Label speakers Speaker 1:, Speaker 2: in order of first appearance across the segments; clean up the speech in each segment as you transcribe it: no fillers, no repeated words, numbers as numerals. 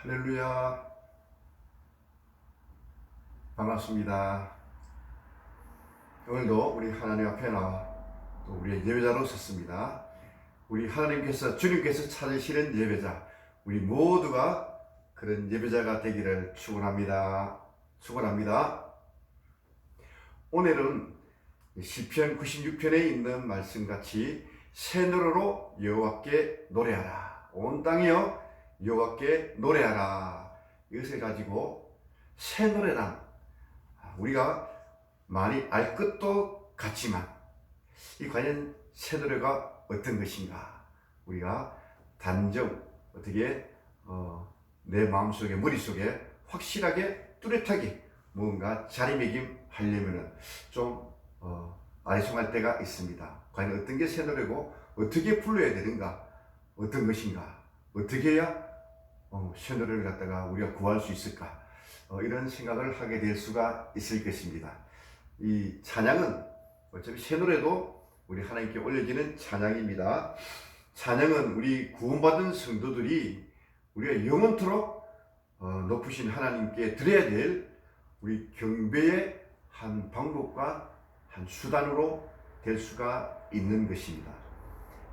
Speaker 1: 할렐루야. 반갑습니다. 오늘도 우리 하나님 앞에 나와 또 우리의 예배자로 섰습니다. 우리 하나님께서 주님께서 찾으시는 예배자, 우리 모두가 그런 예배자가 되기를 축원합니다. 축원합니다. 오늘은 시편 96편에 있는 말씀같이 새 노래로 여호와께 노래하라. 온 땅이여 여호와께 노래하라. 이것을 가지고 새 노래란 우리가 많이 알 것도 같지만 이 과연 새 노래가 어떤 것인가, 우리가 단정 어떻게 내 마음속에 머릿속에 확실하게 뚜렷하게 뭔가 자리매김하려면 좀 아리송할 때가 있습니다. 과연 어떤 게 새 노래고 어떻게 불러야 되는가, 어떤 것인가, 어떻게 해야 새 노래를 갖다가 우리가 구할 수 있을까, 이런 생각을 하게 될 수가 있을 것입니다. 이 찬양은 어차피 새 노래도 우리 하나님께 올려지는 찬양입니다. 찬양은 우리 구원받은 성도들이 우리가 영원토록 높으신 하나님께 드려야 될 우리 경배의 한 방법과 한 수단으로 될 수가 있는 것입니다.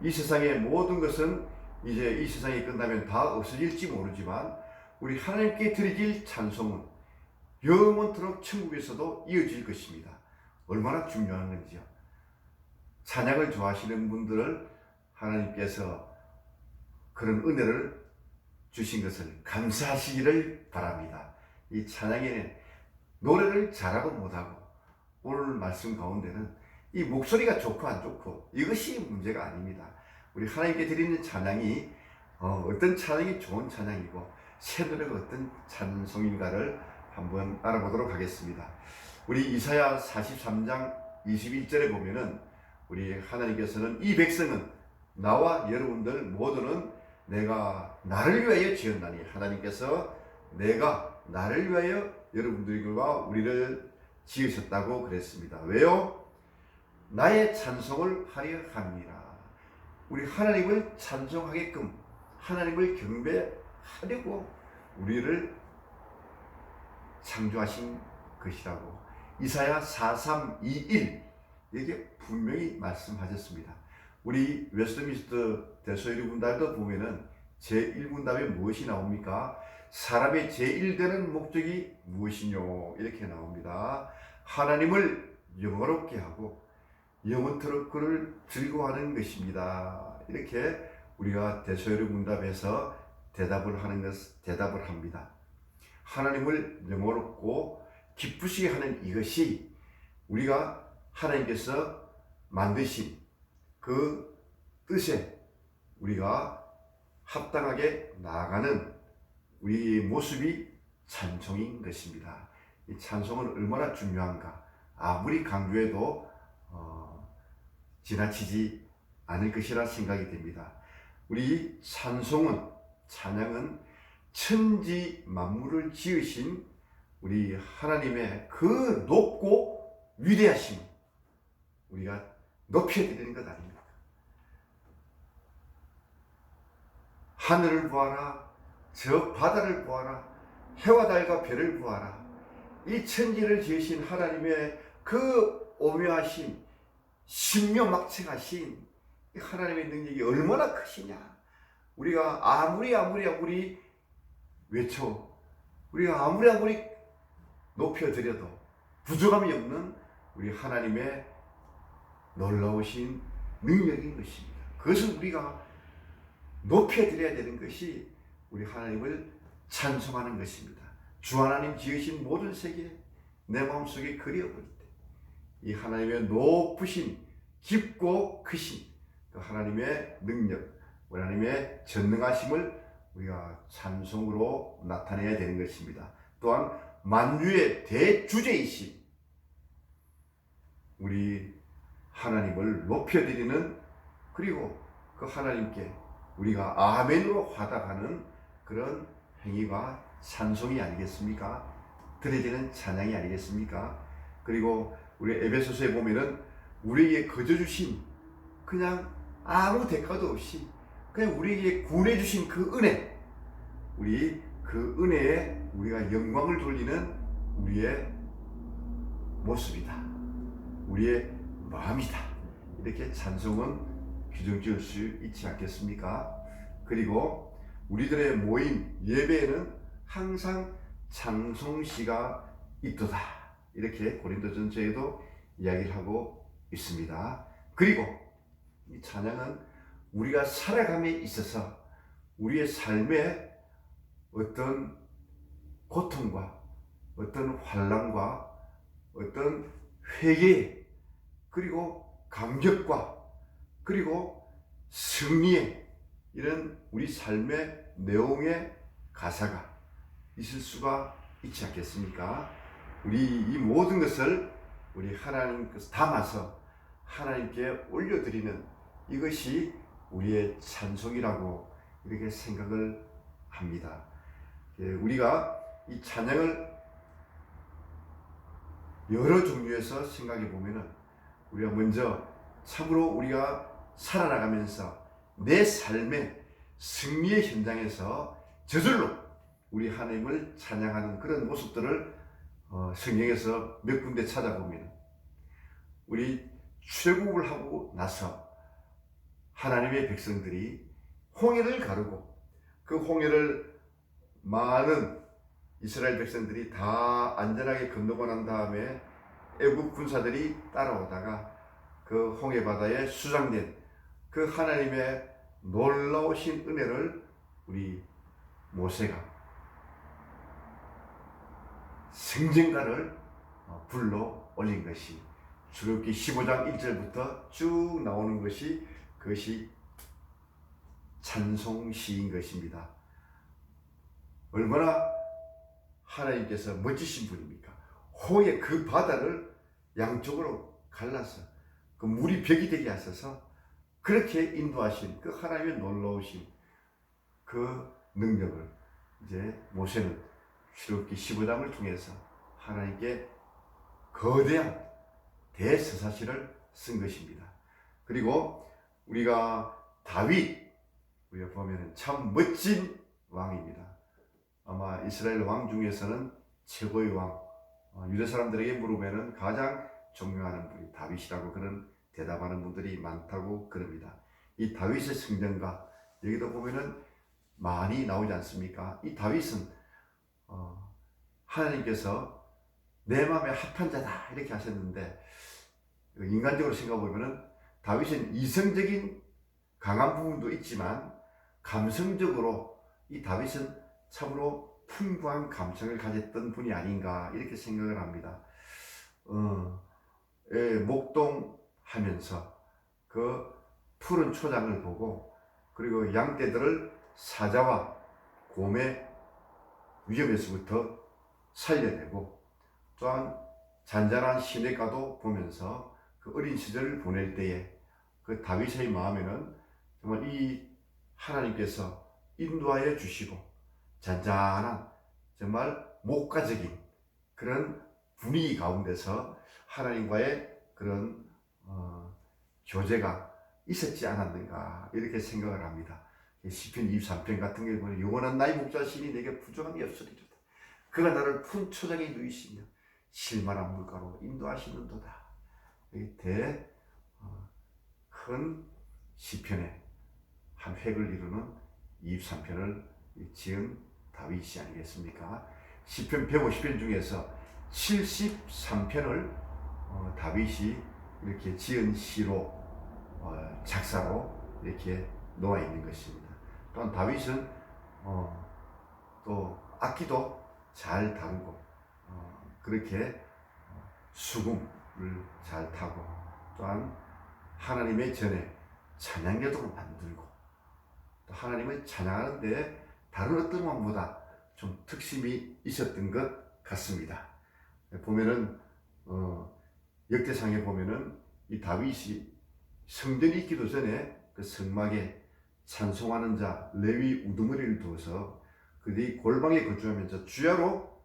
Speaker 1: 이 세상의 모든 것은 이제 이 세상이 끝나면 다 없어질지 모르지만 우리 하나님께 드리길 찬송은 영원토록 천국에서도 이어질 것입니다. 얼마나 중요한 건지요. 찬양을 좋아하시는 분들을 하나님께서 그런 은혜를 주신 것을 감사하시기를 바랍니다. 이 찬양에는 노래를 잘하고 못하고, 오늘 말씀 가운데는 이 목소리가 좋고 안 좋고 이것이 문제가 아닙니다. 우리 하나님께 드리는 찬양이 어떤 찬양이 좋은 찬양이고 새 노래가 어떤 찬송인가를 한번 알아보도록 하겠습니다. 우리 이사야 43장 21절에 보면은 우리 하나님께서는 이 백성은 나와 여러분들 모두는 내가 나를 위하여 지었나니, 하나님께서 내가 나를 위하여 여러분들과 우리를 지으셨다고 그랬습니다. 왜요? 나의 찬송을 하려 함이라. 우리 하나님을 찬송하게끔, 하나님을 경배하려고 우리를 창조하신 것이라고 이사야 4321 여기에 분명히 말씀하셨습니다. 우리 웨스트민스터 대소요리 문답도 보면은 제1문답에 무엇이 나옵니까? 사람의 제1되는 목적이 무엇이뇨? 이렇게 나옵니다. 하나님을 영화롭게 하고 영원토록 그를 즐거워하는 것입니다. 이렇게 우리가 대소요리 문답에서 대답을 합니다. 하나님을 영화롭고 기쁘시게 하는 이것이 우리가 하나님께서 만드신 그 뜻에 우리가 합당하게 나아가는 우리 모습이 찬송인 것입니다. 이 찬송은 얼마나 중요한가, 아무리 강조해도 지나치지 않을 것이라 생각이 됩니다. 우리 찬양은 천지 만물을 지으신 우리 하나님의 그 높고 위대하심 우리가 높여드리는 것 아닙니까? 하늘을 보아라, 저 바다를 보아라, 해와 달과 별을 보아라. 이 천지를 지으신 하나님의 그 오묘하신 신묘막측하신 하나님의 능력이 얼마나 크시냐. 우리가 아무리 외쳐, 우리가 아무리 높여드려도 부족함이 없는 우리 하나님의 놀라우신 능력인 것입니다. 그것을 우리가 높여드려야 되는 것이 우리 하나님을 찬송하는 것입니다. 주 하나님 지으신 모든 세계 내 마음속에 그려버릴 때 이 하나님의 높으신 깊고 크신 그 하나님의 능력, 하나님의 전능하심을 우리가 찬송으로 나타내야 되는 것입니다. 또한 만유의 대주제이신 우리 하나님을 높여드리는, 그리고 그 하나님께 우리가 아멘으로 화답하는 그런 행위가 찬송이 아니겠습니까? 드려지는 찬양이 아니겠습니까? 그리고 우리 에베소서에 보면은 우리에게 거저 주신, 그냥 아무 대가도 없이 그냥 우리에게 구원해 주신 그 은혜, 우리 그 은혜에 우리가 영광을 돌리는 우리의 모습이다. 우리의 마음이다. 이렇게 찬송은 규정 지을 수 있지 않겠습니까? 그리고 우리들의 모임 예배에는 항상 찬송시가 있도다. 이렇게 고린도전서에도 이야기를 하고 있습니다. 그리고 이 찬양은 우리가 살아감에 있어서 우리의 삶에 어떤 고통과 어떤 환난과 어떤 회개 그리고 감격과 그리고 승리의 이런 우리 삶의 내용의 가사가 있을 수가 있지 않겠습니까? 우리 이 모든 것을 우리 하나님께서 담아서 하나님께 올려드리는 이것이 우리의 찬송이라고 이렇게 생각을 합니다. 우리가 이 찬양을 여러 종류에서 생각해 보면은 우리가 먼저 참으로 우리가 살아나가면서 내 삶의 승리의 현장에서 저절로 우리 하나님을 찬양하는 그런 모습들을 성경에서 몇 군데 찾아보면 우리 출애굽을 하고 나서 하나님의 백성들이 홍해를 가르고 그 홍해를 많은 이스라엘 백성들이 다 안전하게 건너고 난 다음에 애국 군사들이 따라오다가 그 홍해 바다에 수장된 그 하나님의 놀라우신 은혜를 우리 모세가 승전가를 불러 올린 것이 출애굽기 15장 1절부터 쭉 나오는 것이 그것이 찬송시인 것입니다. 얼마나 하나님께서 멋지신 분입니까? 홍해 그 바다를 양쪽으로 갈라서 그 물이 벽이 되게 하셔서 그렇게 인도하신 그 하나님의 놀라우신 그 능력을 이제 모세는 출애굽기 15장을 통해서 하나님께 거대한 대서사시를 쓴 것입니다. 그리고 우리가 다윗 우리가 보면 참 멋진 왕입니다. 아마 이스라엘 왕 중에서는 최고의 왕, 유대 사람들에게 물으면 가장 존경하는 분이 다윗이라고 그런 대답하는 분들이 많다고 그럽니다. 이 다윗의 성전가 여기도 보면은 많이 나오지 않습니까? 이 다윗은 하나님께서 내 마음에 합한 자다 이렇게 하셨는데 인간적으로 생각해 보면은 다윗은 이성적인 강한 부분도 있지만 감성적으로 이 다윗은 참으로 풍부한 감성을 가졌던 분이 아닌가 이렇게 생각을 합니다. 목동하면서 그 푸른 초장을 보고 그리고 양떼들을 사자와 곰의 위험에서부터 살려내고 또한 잔잔한 시냇가도 보면서 그 어린 시절을 보낼 때에 그 다윗의 마음에는 정말 이 하나님께서 인도하여 주시고 잔잔한 정말 목가적인 그런 분위기 가운데서 하나님과의 그런 교제가 있었지 않았는가 이렇게 생각을 합니다. 시편 23편 같은 경우에 보면 영원한 나의 목자시니 내게 부족함이 없으리로다. 그가 나를 푼 초장에 누이시며 실만한 물가로 인도하시는도다. 큰 시편의 한 획을 이루는 23편을 지은 다윗이 아니겠습니까? 시편 150편 중에서 73편을 다윗이 이렇게 지은 시로 작사로 이렇게 놓아 있는 것입니다. 또한 다윗은 또 악기도 잘 다루고 그렇게 수금을 잘 타고 또한 하나님의 전에 찬양궤도를 만들고 또 하나님을 찬양하는데 다른 어떤 왕보다 좀 특심이 있었던 것 같습니다. 보면은 역대상에 보면은 이 다윗이 성전이 있기도 전에 그 성막에 찬송하는 자 레위 우두머리를 두어서 그들이 골방에 거주하면서 주야로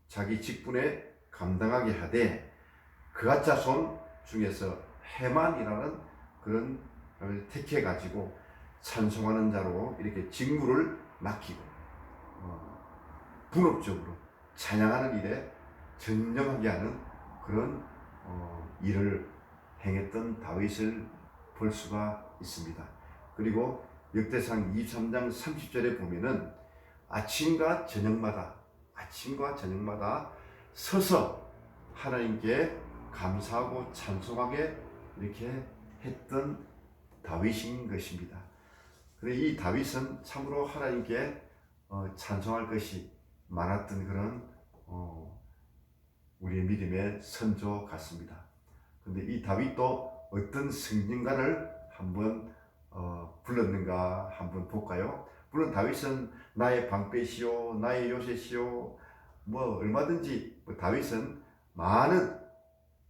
Speaker 1: 자기 직분에 감당하게 하되 그앗 자손 중에서 헤만이라는 그런 택해 가지고 찬송하는 자로 이렇게 직무를 맡기고 분업적으로 찬양하는 일에 전념하게 하는 그런 일을 행했던 다윗을 볼 수가 있습니다. 그리고 역대상 23장 30절에 보면은 아침과 저녁마다 서서 하나님께 감사하고 찬송하게 이렇게 했던 다윗인 것입니다. 그래 이 다윗은 참으로 하나님께 찬송할 것이 많았던 그런 우리의 믿음의 선조 같습니다. 근데 이 다윗도 어떤 승진가를 한번 불렀는가 한번 볼까요? 물론 다윗은 나의 방패시오, 나의 요새시오, 뭐 얼마든지 다윗은 많은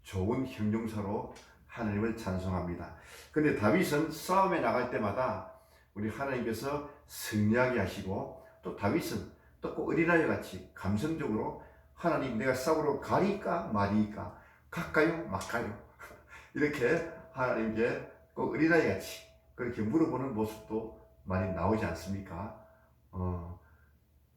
Speaker 1: 좋은 형용사로 하나님을 찬송합니다. 근데 다윗은 싸움에 나갈 때마다 우리 하나님께서 승리하게 하시고 또 다윗은 또 꼭 어린아이 같이 감성적으로 하나님 내가 싸우러 가리까 말이까 갈까요 말까요 이렇게 하나님께 꼭 어린아이 같이 그렇게 물어보는 모습도 많이 나오지 않습니까?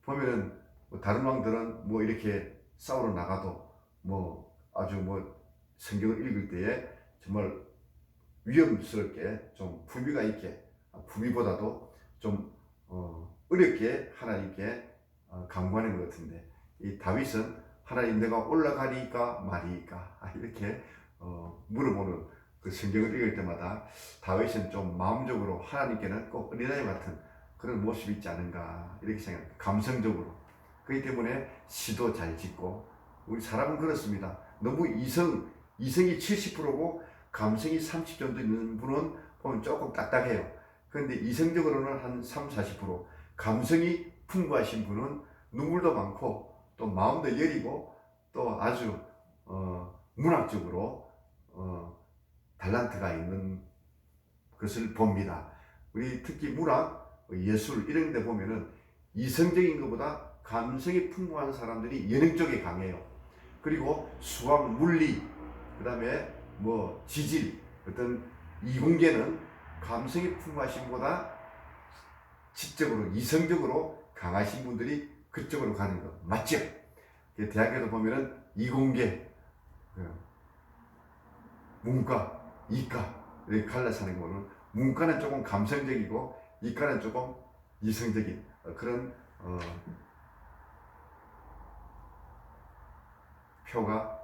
Speaker 1: 보면은 다른 왕들은 뭐 이렇게 싸우러 나가도 뭐 아주 뭐 성경을 읽을 때에 정말 위험스럽게 좀 품위가 있게 품위보다도 좀 어렵게 하나님께 강구하는 것 같은데 이 다윗은 하나님 내가 올라가리까 말이까 이렇게 물어보는 그 성경을 읽을 때마다 다윗은 좀 마음적으로 하나님께는 꼭 어린아이 같은 그런 모습이 있지 않은가 이렇게 생각합니다. 감성적으로. 그렇기 때문에 시도 잘 짓고 우리 사람은 그렇습니다. 너무 이성이 70%고 감성이 30 정도 있는 분은 보면 조금 딱딱해요. 그런데 이성적으로는 한 30-40%, 감성이 풍부하신 분은 눈물도 많고 또 마음도 여리고 또 아주 문학적으로 달란트가 있는 것을 봅니다. 우리 특히 문학, 예술 이런 데 보면은 이성적인 것보다 감성이 풍부한 사람들이 예능 쪽에 강해요. 그리고 수학, 물리, 그 다음에 뭐 지질, 어떤 이공계는 감성이 풍부하신 보다 지적으로 이성적으로 강하신 분들이 그쪽으로 가는 거 맞죠? 대학에도 보면은 이공계, 문과, 이과 이렇게 갈라서 하는 거는 문과는 조금 감성적이고 이과는 조금 이성적인 그런 표가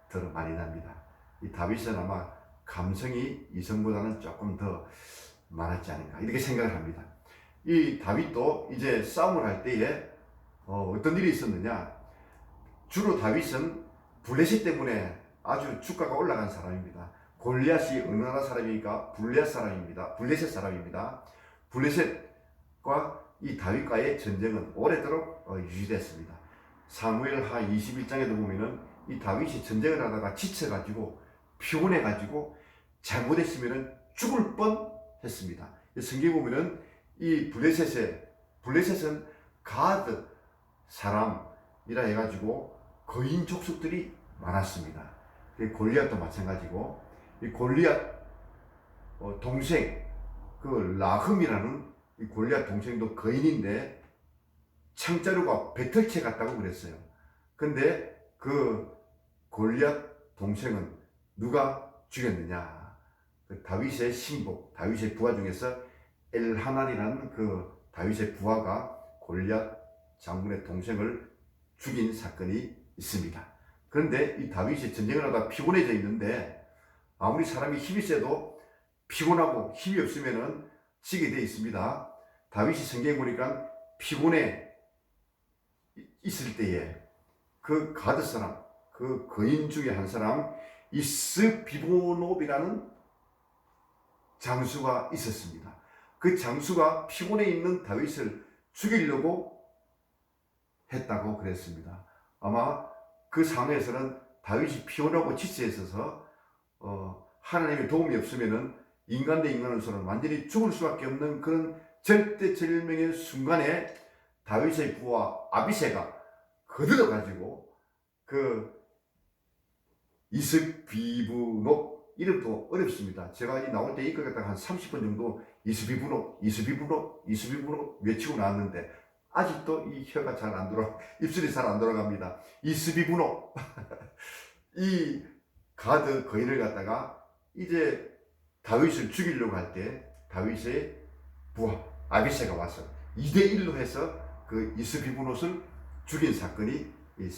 Speaker 1: 더 많이 납니다. 이 다윗은 아마 감성이 이성보다는 조금 더 많았지 않은가 이렇게 생각을 합니다. 이 다윗도 이제 싸움을 할 때에 어떤 일이 있었느냐, 주로 다윗은 블레셋 때문에 아주 주가가 올라간 사람입니다. 골리앗이 어느 나라 사람이니까 블레셋 사람입니다. 블레셋과 이 다윗과의 전쟁은 오래도록 유지됐습니다. 사무엘하 21장에도 보면은 이 다윗이 전쟁을 하다가 지쳐가지고 피곤해가지고 잘못했으면은 죽을 뻔했습니다. 성경에 보면은 이 블레셋은 가드 사람이라 해가지고 거인 족속들이 많았습니다. 골리앗도 마찬가지고 이 골리앗 동생 그 라흠이라는 이 골리앗 동생도 거인인데 창자루가 배틀채 같다고 그랬어요. 근데 그 골리앗 동생은 누가 죽였느냐? 그 다윗의 신복, 다윗의 부하 중에서 엘하난이라는 그 다윗의 부하가 골리앗 장군의 동생을 죽인 사건이 있습니다. 그런데 이 다윗이 전쟁을 하다 피곤해져 있는데 아무리 사람이 힘이 세도 피곤하고 힘이 없으면은 지게 되어 있습니다. 다윗이 성경에 보니까 피곤해 있을 때에 그 가드 사람, 그 거인 중에 한 사람 이스비보노비라는 장수가 있었습니다. 그 장수가 피곤해 있는 다윗을 죽이려고 했다고 그랬습니다. 아마 그 상황에서는 다윗이 피곤하고 지쳐 있어서 하나님의 도움이 없으면은 인간 대 인간으로서는 완전히 죽을 수밖에 없는 그런 절대절명의 순간에 다윗의 부하 아비새가 거들어가지고 그 이스비브노 이름도 어렵습니다. 제가 이 나올 때 이끌었다가 한 30분 정도 이스비브노 외치고 나왔는데 아직도 이 혀가 잘 안 돌아, 입술이 잘 안 돌아갑니다. 이스비 분호. 이 가드 거인을 갖다가 이제 다윗을 죽이려고 할 때 다윗의 부하 아비새가 와서 2대1로 해서 그 이스비 분옷을 죽인 사건이 이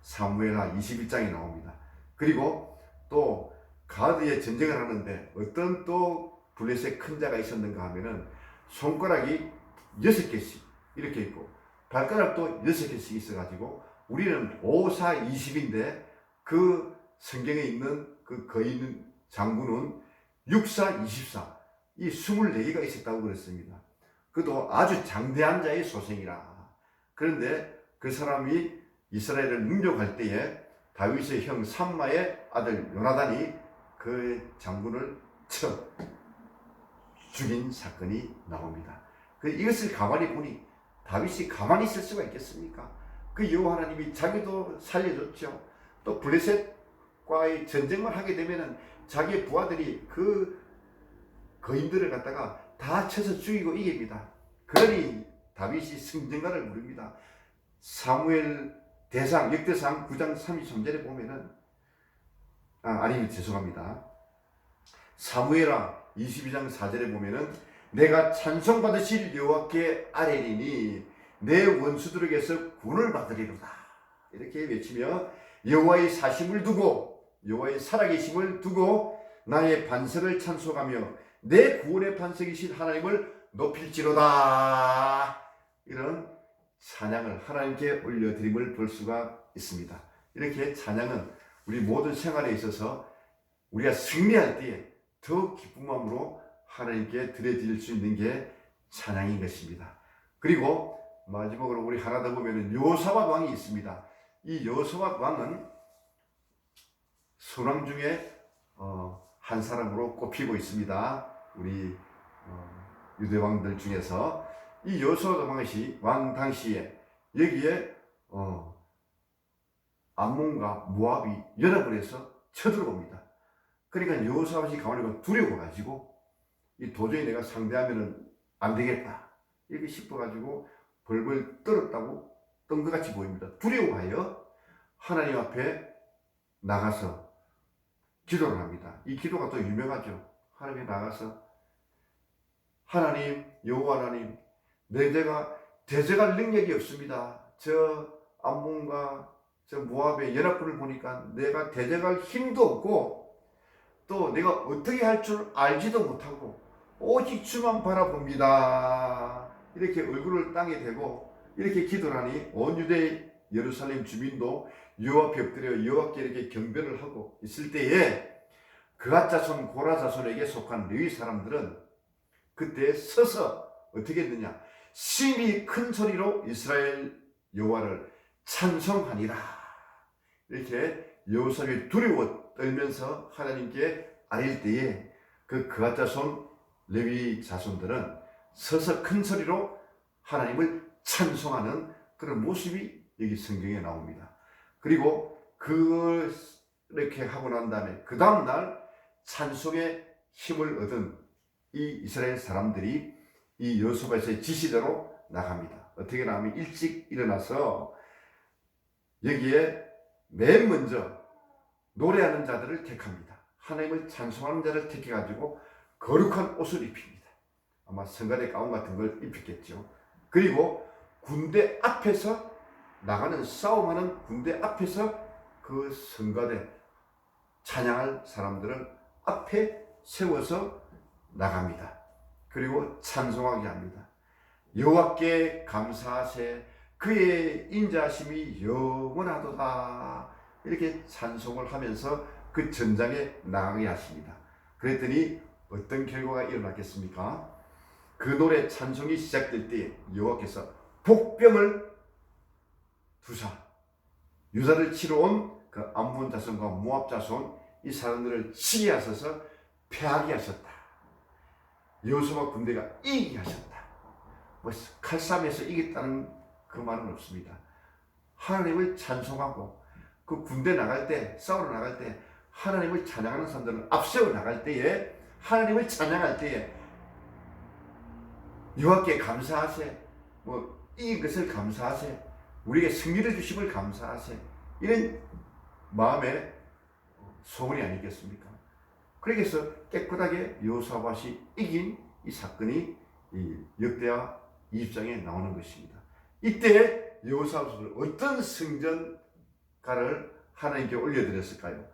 Speaker 1: 사무엘하 21장에 나옵니다. 그리고 또 가드의 전쟁을 하는데 어떤 또 블레셋 큰 자가 있었는가 하면은 손가락이 6개씩 이렇게 있고 발가락도 6개씩 있어가지고 우리는 5, 4, 20인데 그 성경에 있는 그 거인 장군은 6, 4, 24 이 24개가 있었다고 그랬습니다. 그도 아주 장대한 자의 소생이라. 그런데 그 사람이 이스라엘을 능력할 때에 다윗의 형 삼마의 아들 요나단이 그 장군을 쳐 죽인 사건이 나옵니다. 이것을 가만히 보니 다윗이 가만히 있을 수가 있겠습니까? 그 여호와 하나님이 자기도 살려줬죠. 또 블레셋과의 전쟁만 하게 되면은 자기의 부하들이 그 거인들을 갖다가 다 쳐서 죽이고 이깁니다. 그러니 다윗이 승전가를 부릅니다. 사무엘 대상 역대상 9장 33절에 보면은 죄송합니다. 사무엘하 22장 4절에 보면은 내가 찬송받으실 여호와께 아뢰리니 내 원수들에게서 구원을 받으리로다. 이렇게 외치며 여호와의 사심을 두고 여호와의 살아계심을 두고 나의 반석을 찬송하며 내 구원의 반석이신 하나님을 높일지로다. 이런 찬양을 하나님께 올려드림을 볼 수가 있습니다. 이렇게 찬양은 우리 모든 생활에 있어서 우리가 승리할 때에 더 기쁜 마음으로 하나님께 드려질 수 있는 게 찬양인 것입니다. 그리고 마지막으로 우리 하나 더 보면은 여호사밧 왕이 있습니다. 이 여호사밧 왕은 선왕 중에 한 사람으로 꼽히고 있습니다. 우리 유대 왕들 중에서 이 여호사밧 왕 당시에 여기에 암몬과 모압이 연합을 해서 쳐들어옵니다. 그러니까 여호사밧이 가만히 두려워가지고 이 도저히 내가 상대하면은 안 되겠다 이렇게 싶어가지고 벌벌 떨었다고 떤 것 같이 보입니다. 두려워하여 하나님 앞에 나가서 기도를 합니다. 이 기도가 또 유명하죠. 하나님에 나가서 하나님, 여호와 하나님, 내가 대적할 능력이 없습니다. 저 암몬과 저 모압의 연합군을 보니까 내가 대적할 힘도 없고 또 내가 어떻게 할 줄 알지도 못하고 오직 주만 바라봅니다. 이렇게 얼굴을 땅에 대고 이렇게 기도를 하니 온 유대 예루살렘 주민도 여호와 앞에 엎드려 여호와께 이렇게 경배를 하고 있을 때에 그앗 자손 고라 자손에게 속한 레위 사람들은 그때 서서 어떻게 했느냐, 심히 큰 소리로 이스라엘 여호와를 찬송하니라. 이렇게 여호사밧이 두려워 떨면서 하나님께 아뢰일 때에 그 그앗 자손 레위 자손들은 서서 큰 소리로 하나님을 찬송하는 그런 모습이 여기 성경에 나옵니다. 그리고 그렇게 하고 난 다음에 그 다음날 찬송의 힘을 얻은 이 이스라엘 사람들이 이 여호사밧의 지시대로 나갑니다. 어떻게 나가면 일찍 일어나서 여기에 맨 먼저 노래하는 자들을 택합니다. 하나님을 찬송하는 자를 택해가지고 거룩한 옷을 입힙니다. 아마 성가대 가운 같은 걸 입혔겠죠. 그리고 군대 앞에서 나가는 싸움하는 군대 앞에서 그 성가대 찬양할 사람들을 앞에 세워서 나갑니다. 그리고 찬송하게 합니다. 여호와께 감사하세 그의 인자하심이 영원하도다. 이렇게 찬송을 하면서 그 전장에 나가게 하십니다. 그랬더니 어떤 결과가 일어났겠습니까? 그 노래 찬송이 시작될 때 여호와께서 복병을 두사 유다를 치러 온 그 암몬 자손과 모압 자손 이 사람들을 치게 하셔서 패하게 하셨다. 여호사밧 군대가 이기게 하셨다. 뭐 칼싸움에서 이겼다는 그 말은 없습니다. 하나님을 찬송하고 그 군대 나갈 때 싸우러 나갈 때 하나님을 찬양하는 사람들은 앞세워 나갈 때에 하나님을 찬양할 때에 여호와께 감사하세 뭐 이긴 것을 감사하세. 우리에게 승리를 주심을 감사하세. 이런 마음의 소원이 아니겠습니까? 그래서 깨끗하게 여호사밧이 이긴 이 사건이 이 역대하 20장에 나오는 것입니다. 이때 여호사밧은 어떤 승전가를 하나님께 올려드렸을까요?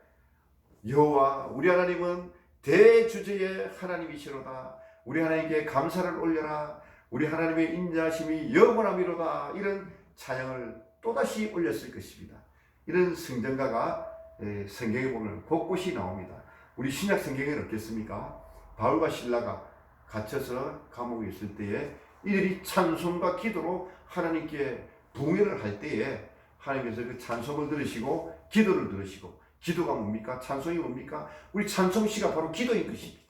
Speaker 1: 여호와 우리 하나님은 대주제의 하나님이시로다. 우리 하나님께 감사를 올려라. 우리 하나님의 인자심이 영원함이로다. 이런 찬양을 또다시 올렸을 것입니다. 이런 승전가가 성경에 보면 곳곳이 나옵니다. 우리 신약 성경에는 어떻습니까? 바울과 실라가 갇혀서 감옥에 있을 때에 이들이 찬송과 기도로 하나님께 봉헌을 할 때에 하나님께서 그 찬송을 들으시고 기도를 들으시고, 기도가 뭡니까? 찬송이 뭡니까? 우리 찬송시가 바로 기도인 것입니다.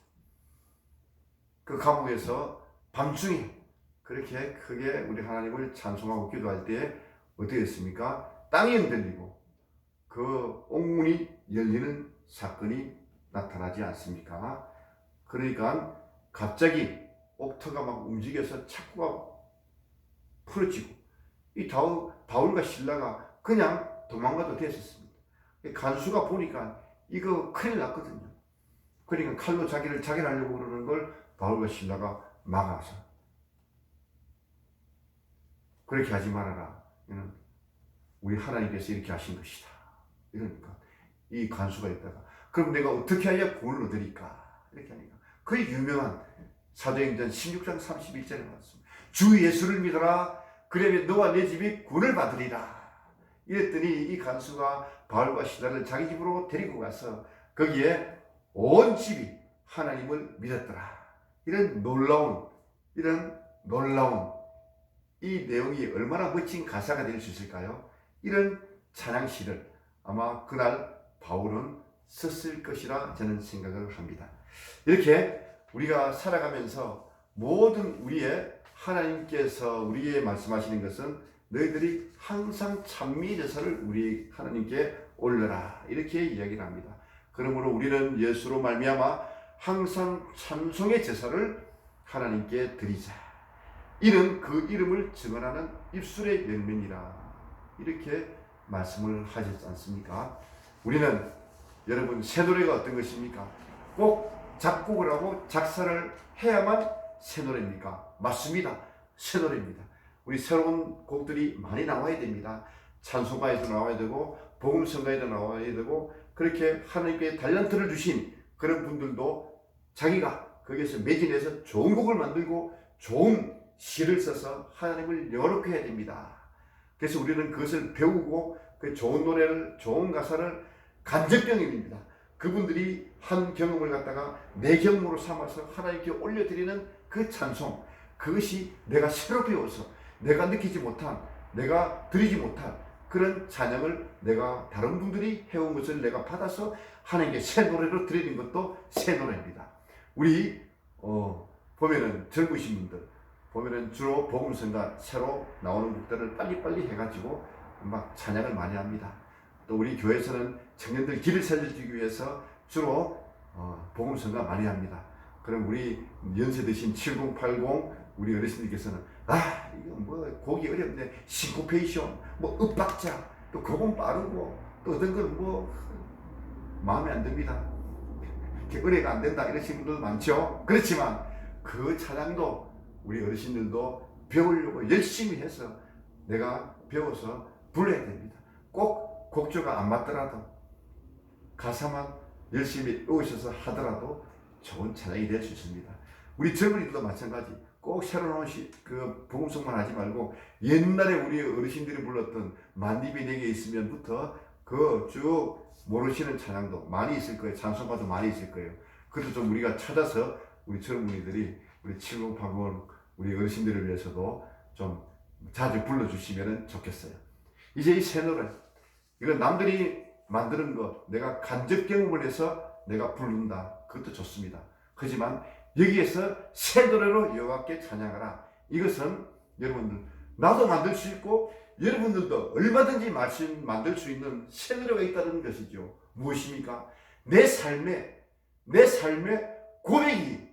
Speaker 1: 그 감옥에서 밤중에 그렇게 크게 우리 하나님을 찬송하고 기도할 때에 어떻게 했습니까? 땅이 흔들리고 그 옥문이 열리는 사건이 나타나지 않습니까? 그러니까 갑자기 옥터가 막 움직여서 창고가 풀어지고 이 바울과 실라가 그냥 도망가도 됐었습니다. 간수가 보니까 이거 큰일 났거든요. 그러니까 칼로 자기를 자결하려고 그러는 걸 바울과 실라가 막아서 그렇게 하지 말아라. 이는 우리 하나님께서 이렇게 하신 것이다. 이러니까 이 간수가 있다가 그럼 내가 어떻게 해야 구원을 얻으리까? 이렇게 하니까 그 유명한 사도행전 16장 31절에 나왔습니다. 주 예수를 믿어라. 그러면 너와 내 집이 구원을 받으리라. 이랬더니 이 간수가 바울과 실라를 자기 집으로 데리고 가서 거기에 온 집이 하나님을 믿었더라. 이런 놀라운 이 내용이 얼마나 멋진 가사가 될 수 있을까요? 이런 찬양시를 아마 그날 바울은 썼을 것이라 저는 생각을 합니다. 이렇게 우리가 살아가면서 모든 우리의 하나님께서 우리에게 말씀하시는 것은 너희들이 항상 찬미 제사를 우리 하나님께 올려라, 이렇게 이야기를 합니다. 그러므로 우리는 예수로 말미암아 항상 찬송의 제사를 하나님께 드리자. 이는 그 이름을 증언하는 입술의 열매니라. 이렇게 말씀을 하셨지 않습니까? 우리는 여러분 새 노래가 어떤 것입니까? 꼭 작곡을 하고 작사를 해야만 새 노래입니까? 맞습니다. 새 노래입니다. 우리 새로운 곡들이 많이 나와야 됩니다. 찬송가에도 나와야 되고 복음성가에도 나와야 되고, 그렇게 하나님께 달란트를 주신 그런 분들도 자기가 거기에서 매진해서 좋은 곡을 만들고 좋은 시를 써서 하나님을 영화롭게 해야 됩니다. 그래서 우리는 그것을 배우고 그 좋은 노래를, 좋은 가사를 간접경험입니다. 그분들이 한 경험을 갖다가 내 경험으로 삼아서 하나님께 올려드리는 그 찬송, 그것이 내가 새로 배워서 내가 느끼지 못한, 내가 드리지 못한 그런 찬양을 내가 다른 분들이 해온 것을 내가 받아서 하나님께 새 노래로 드리는 것도 새 노래입니다. 우리 보면은 젊으신 분들 보면은 주로 복음성가 새로 나오는 곡들을 빨리빨리 해가지고 막 찬양을 많이 합니다. 또 우리 교회에서는 청년들 길을 살려주기 위해서 주로 복음성가 많이 합니다. 그럼 우리 연세 드신 70, 80 우리 어르신들께서는 이거 뭐 곡이 어렵네, 싱코페이션, 뭐 읍박자, 또 곡은 빠르고 또 어떤 건 뭐 마음에 안 듭니다. 은혜가 안 된다 이러신 분들 많죠. 그렇지만 그 찬양도 우리 어르신들도 배우려고 열심히 해서 내가 배워서 불러야 됩니다. 꼭 곡조가 안 맞더라도 가사만 열심히 외우셔서 하더라도 좋은 찬양이 될 수 있습니다. 우리 젊은이들도 마찬가지. 꼭 새로 나온 그 복음성만 하지 말고 옛날에 우리 어르신들이 불렀던 만입이 내게 있으면부터 그 쭉 모르시는 찬양도 많이 있을 거예요. 찬송가도 많이 있을 거예요. 그래서 좀 우리가 찾아서 우리 젊은이들이 우리 70, 80 우리 어르신들을 위해서도 좀 자주 불러주시면 좋겠어요. 이제 이 새 노래, 이건 남들이 만드는 것, 내가 간접 경험을 해서 내가 부른다, 그것도 좋습니다. 하지만 여기에서 새 노래로 여호와께 찬양하라, 이것은 여러분들 나도 만들 수 있고 여러분들도 얼마든지 만들 수 있는 새 노래가 있다는 것이죠. 무엇입니까? 내 삶의 고백이,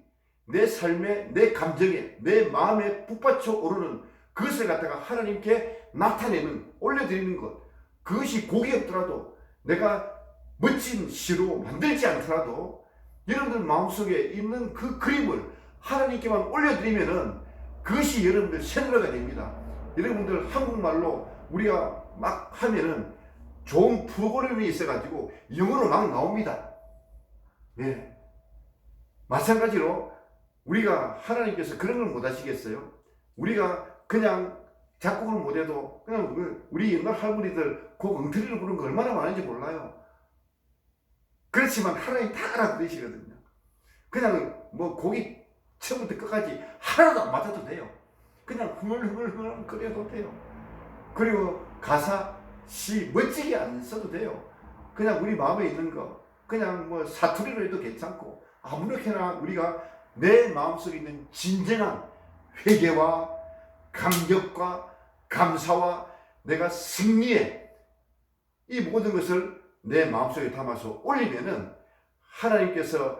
Speaker 1: 내 삶에, 내 감정에, 내 마음에 북받쳐 오르는 그것을 갖다가 하나님께 나타내는, 올려드리는 것, 그것이 고기였더라도, 내가 멋진 시로 만들지 않더라도 여러분들 마음속에 있는 그 그림을 하나님께만 올려드리면은 그것이 여러분들 새노래가 됩니다. 여러분들 한국말로 우리가 막 하면은 좋은 프로그램이 있어가지고 영어로 막 나옵니다. 예. 마찬가지로 우리가 하나님께서 그런 걸 못 하시겠어요? 우리가 그냥 작곡을 못해도 그냥 우리 옛날 할머니들 곡 엉터리를 부르는 거 얼마나 많은지 몰라요. 그렇지만 하나님 다 알아들으시거든요. 그냥 뭐 곡이 처음부터 끝까지 하나도 안 맞아도 돼요. 그냥 흐물흐물 그려도 돼요. 그리고 가사, 시 멋지게 안 써도 돼요. 그냥 우리 마음에 있는 거, 그냥 뭐 사투리로 해도 괜찮고, 아무렇게나 우리가 내 마음속에 있는 진정한 회개와 감격과 감사와 내가 승리의 이 모든 것을 내 마음속에 담아서 올리면은 하나님께서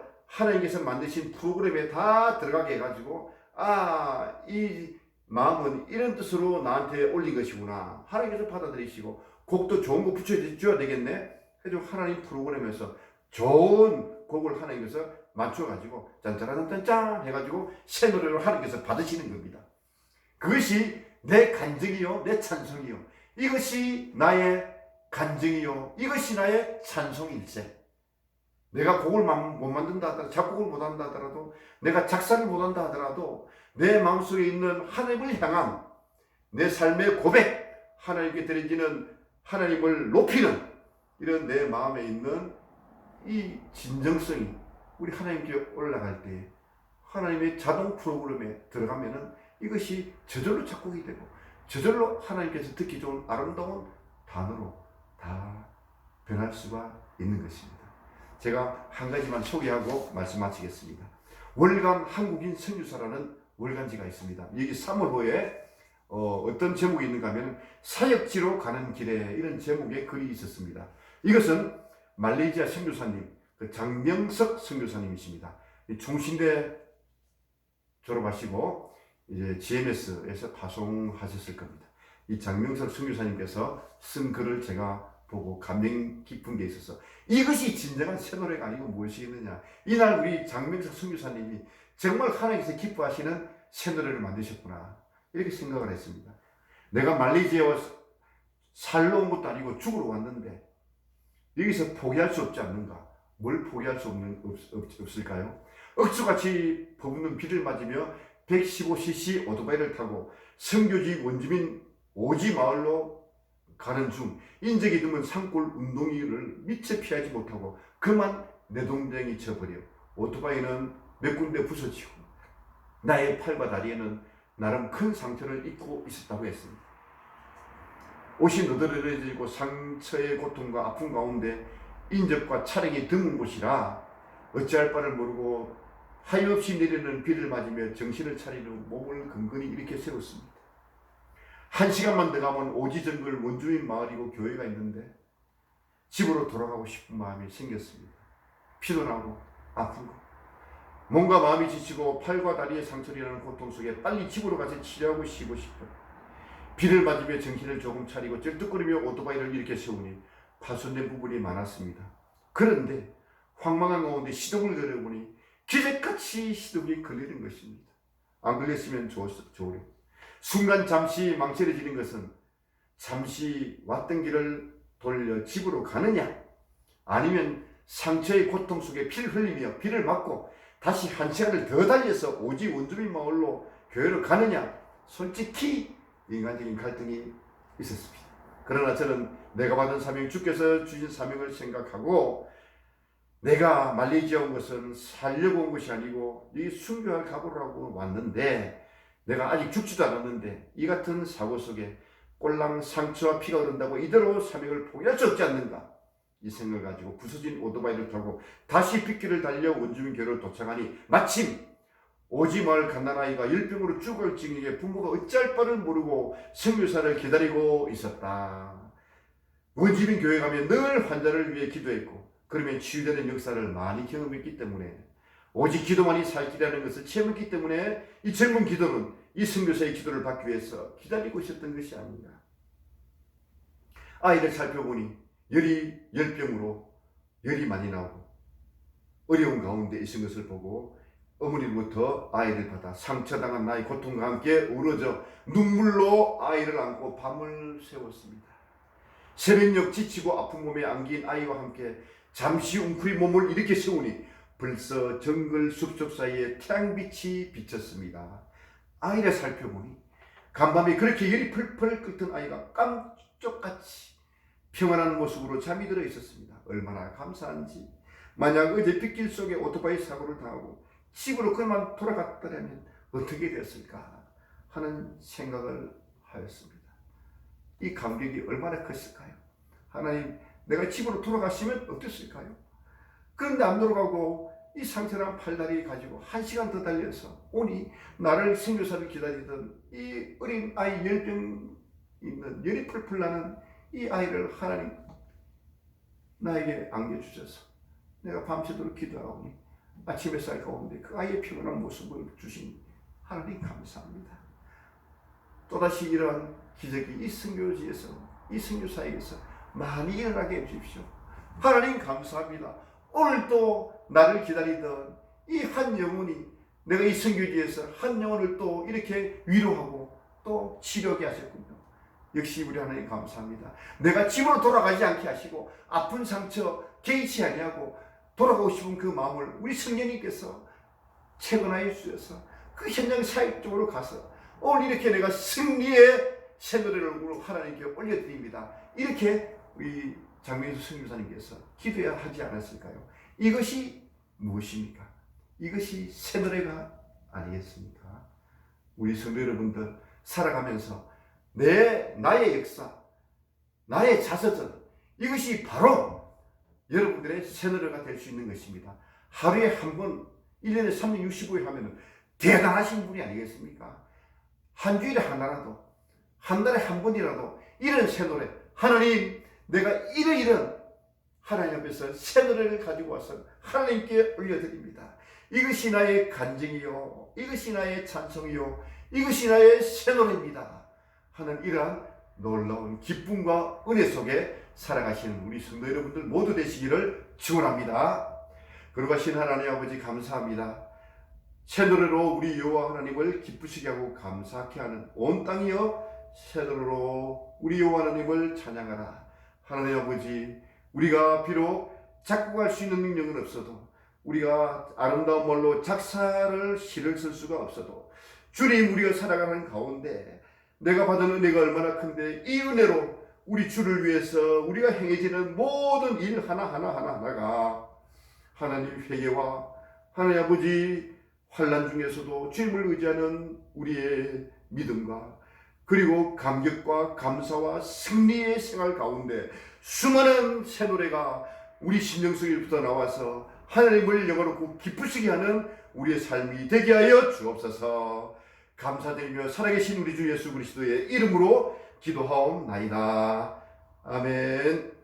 Speaker 1: 만드신 프로그램에 다 들어가게 해가지고, 이 마음은 이런 뜻으로 나한테 올린 것이구나. 하나님께서 받아들이시고, 곡도 좋은 거 붙여줘야 되겠네. 그래서 하나님 프로그램에서 좋은 곡을 하나님께서 맞춰가지고, 짠짜라짠짠 해가지고, 새 노래로 하나님께서 받으시는 겁니다. 그것이 내 간증이요, 내 찬송이요. 이것이 나의 간증이요, 이것이 나의 찬송일세. 내가 곡을 못 만든다 하더라도, 작곡을 못 한다 하더라도, 내가 작사를 못 한다 하더라도, 내 마음속에 있는 하나님을 향한 내 삶의 고백, 하나님께 드려지는, 하나님을 높이는 이런 내 마음에 있는 이 진정성이 우리 하나님께 올라갈 때 하나님의 자동 프로그램에 들어가면은 이것이 저절로 작곡이 되고, 저절로 하나님께서 듣기 좋은 아름다운 단어로 다 변할 수가 있는 것입니다. 제가 한 가지만 소개하고 말씀 마치겠습니다. 월간 한국인 선교사라는 월간지가 있습니다. 여기 3월호에 어떤 제목이 있는가 하면 사역지로 가는 길에, 이런 제목의 글이 있었습니다. 이것은 말레이시아 선교사님, 장명석 선교사님이십니다. 총신대 졸업하시고 이제 GMS에서 파송하셨을 겁니다. 이 장명석 선교사님께서 쓴 글을 제가 보고 감명 깊은 게 있어서, 이것이 진정한 새노래가 아니고 무엇이겠느냐. 이날 우리 장명석 선교사님이 정말 하나님께서 기뻐하시는 새노래를 만드셨구나, 이렇게 생각을 했습니다. 내가 말레이시아에 살러 온 것도 아니고 죽으러 왔는데 여기서 포기할 수 없지 않는가? 뭘 포기할 수 없을까요? 억수같이 퍼붓는 비를 맞으며 115cc 오토바이를 타고 선교지 원주민 오지 마을로 가는 중 인적이 드문 산골 웅덩이를 미처 피하지 못하고 그만 내동댕이 쳐버려 오토바이는 몇 군데 부서지고 나의 팔과 다리에는 나름 큰 상처를 입고 있었다고 했습니다. 옷이 너덜너덜해지고 상처의 고통과 아픔 가운데 인적과 차량이 드문 곳이라 어찌할 바를 모르고 하염없이 내리는 비를 맞으며 정신을 차리려 몸을 근근히 일으켜 세웠습니다. 1시간만 더 가면 오지정글 원주민 마을이고 교회가 있는데 집으로 돌아가고 싶은 마음이 생겼습니다. 피도 나고 아프고 몸과 마음이 지치고 팔과 다리에 상처를 나는 고통 속에 빨리 집으로 가서 치료하고 쉬고 싶어 비를 맞으며 정신을 조금 차리고 쩔뚝거리며 오토바이를 일으켜 세우니 파손된 부분이 많았습니다. 그런데 황망한 가운데 시동을 걸어보니 기적같이 시동이 걸리는 것입니다. 안 걸렸으면 좋으려. 순간 잠시 망설여지는 것은 잠시 왔던 길을 돌려 집으로 가느냐, 아니면 상처의 고통 속에 피를 흘리며 비를 맞고 다시 1시간을 더 달려서 오지 원주민 마을로 교회로 가느냐, 솔직히 인간적인 갈등이 있었습니다. 그러나 저는 내가 받은 사명, 주께서 주신 사명을 생각하고 내가 말레이시아 온 것은 살려고 온 것이 아니고 이 순교할 각오를 하고 왔는데 내가 아직 죽지도 않았는데 이 같은 사고 속에 꼴랑 상처와 피가 흐른다고 이대로 사명을 포기할 수 없지 않는가, 이 생각을 가지고 부서진 오토바이를 타고 다시 빗길을 달려 원주민 교회로 도착하니 마침 오지마을 갓난아이가 열병으로 죽을 징후에 부모가 어찌할 바를 모르고 선교사를 기다리고 있었다. 원주민 교회 가면 늘 환자를 위해 기도했고 그러면 치유되는 역사를 많이 경험했기 때문에 오직 기도만이 살 길이라는 것을 체험했기 때문에 이 젊은 기도는 이 선교사의 기도를 받기 위해서 기다리고 있었던 것이 아닌가. 아이를 살펴보니 열병으로 열이 많이 나오고 어려운 가운데 있은 것을 보고 어머니로부터 아이를 받아 상처당한 나의 고통과 함께 우러져 눈물로 아이를 안고 밤을 새웠습니다. 새벽녘 지치고 아픈 몸에 안긴 아이와 함께 잠시 웅크린 몸을 일으켜 세우니 벌써 정글 숲속 사이에 태양빛이 비쳤습니다. 아이를 살펴보니 간밤에 그렇게 열이 펄펄 끓던 아이가 깜짝같이 평안한 모습으로 잠이 들어 있었습니다. 얼마나 감사한지. 만약 어제 빗길 속에 오토바이 사고를 당하고 집으로 그만 돌아갔더라면 어떻게 됐을까 하는 생각을 하였습니다. 이 감격이 얼마나 컸을까요? 하나님, 내가 집으로 돌아갔으면 어땠을까요? 그런데 안 돌아가고 이 상처난 팔다리 가지고 1시간 더 달려서 오니 나를 선교사를 기다리던 이 어린 아이 열병 있는 열이 풀풀 나는 이 아이를 하나님 나에게 안겨주셔서 내가 밤새도록 기도하오니 아침 햇살 가운데 그 아이의 피곤한 모습을 주신 하나님 감사합니다. 또다시 이러한 기적이 이 선교지에서 이 선교사에게서 많이 일어나게 해주십시오. 하나님 감사합니다. 오늘도 나를 기다리던 이 한 영혼이 내가 이 선교지에서 한 영혼을 또 이렇게 위로하고 또 치료하게 하셨군요. 역시 우리 하나님 감사합니다. 내가 집으로 돌아가지 않게 하시고 아픈 상처 개의치 아니하고 돌아가고 싶은 그 마음을 우리 성령님께서 채권하여 주셔서 그 현장 사역적으로 가서 오늘 이렇게 내가 승리의 새노래를 하나님께 올려드립니다. 이렇게 우리 장명수 선교사님께서 기도해야 하지 않았을까요? 이것이 무엇입니까? 이것이 새노래가 아니겠습니까? 우리 성도 여러분들 살아가면서 나의 역사, 나의 자서전, 이것이 바로 여러분들의 새노래가 될 수 있는 것입니다. 하루에 한 번, 1년에 365일 하면 대단하신 분이 아니겠습니까? 한 주일에 하나라도, 한 달에 한 번이라도 이런 새노래, 하나님, 내가 이런 하나님 앞에서 새노래를 가지고 와서 하나님께 올려드립니다. 이것이 나의 간증이요, 이것이 나의 찬송이요, 이것이 나의 새노래입니다 하는 이러한 놀라운 기쁨과 은혜 속에 살아가시는 우리 성도 여러분들 모두 되시기를 축원합니다. 거룩하신 하나님 아버지 감사합니다. 새노래로 우리 여호와 하나님을 기쁘시게 하고 감사케 하는 온 땅이여 새노래로 우리 여호와 하나님을 찬양하라. 하나님 아버지, 우리가 비록 작곡할 수 있는 능력은 없어도, 우리가 아름다운 말로 작사를 시를 쓸 수가 없어도, 주님, 우리가 살아가는 가운데 내가 받은 은혜가 얼마나 큰데 이 은혜로 우리 주를 위해서 우리가 행해지는 모든 일 하나하나가 하나님 회개와 하나님 아버지 환난 중에서도 주님을 의지하는 우리의 믿음과 그리고 감격과 감사와 승리의 생활 가운데 수많은 새 노래가 우리 심령 속에부터 나와서 하나님을 영화롭고 기쁘시게 하는 우리의 삶이 되게 하여 주옵소서. 감사드리며 살아계신 우리 주 예수 그리스도의 이름으로 기도하옵나이다. 아멘.